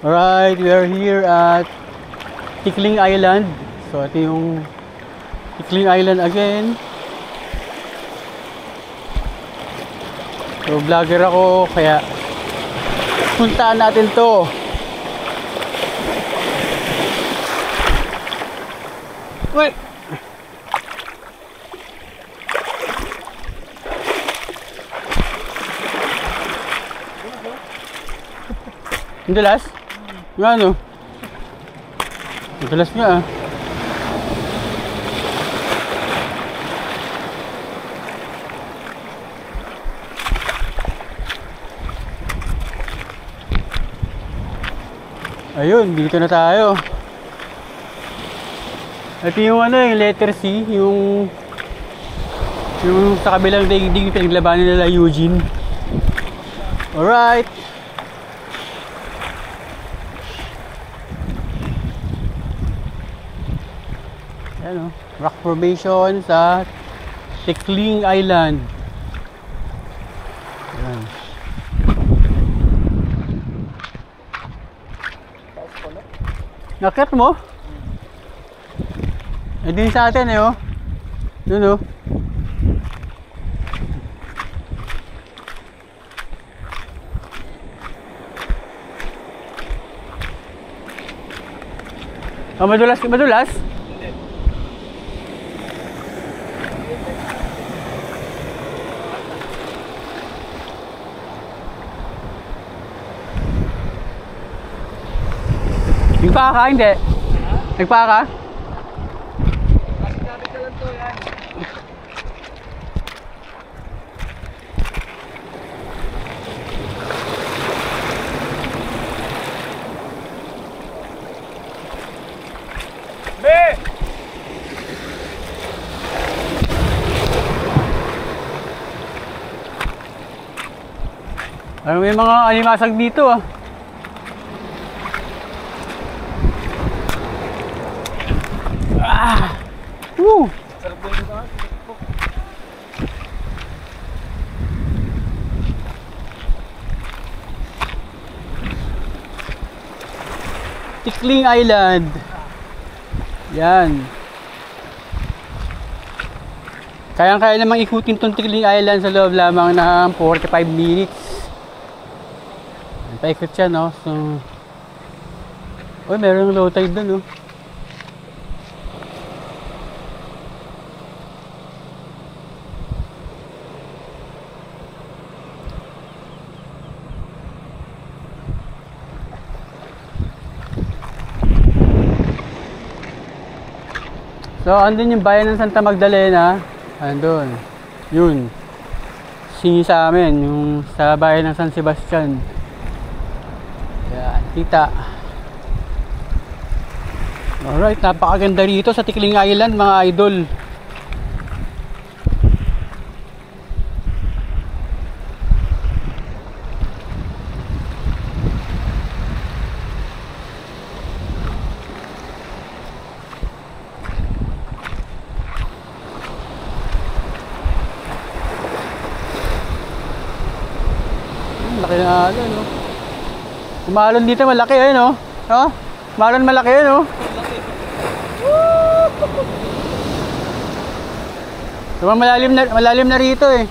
Alright, we are here at Tickling Island. So ito yung Tickling Island again. So vlogger ako, kaya puntaan natin to. Wait! Ang dulas? Nga ano? Ang dulas nga ah. Ayun, dito na tayo. Ito yung ano, yung letter C, yung sa kabilang daigdig pinaglabanan nila Eugene. Alright. Ayan o, rock formation sa Tickling Island. Ayan. Nakit mo? Eh din sa atin eh oh. Yun oh. Oh, madulas? Madulas? Hindi. Nagpaka ka? Hindi. Nagpaka ka? Ano, may mga alimasag dito ah. Ah! Woo! Sarap din ito ah. Tickling Island. Yan. Kayang-kaya namang ikutin tong Tickling Island sa loob lamang ng 45 minutes. Paikot siya, no? So, uy, meron low tide dun, no? So, andun yung bayan ng Santa Magdalena. Andun. Yun. Singi sa amin, yung sa bayan ng San Sebastian. Yan, kita. Alright, napakaganda rito sa Tickling Island, mga idol. Laki na ano, no? Umalon dito malaki eh, no? No? Umalon malaki eh, no? Diba malalim na rito eh.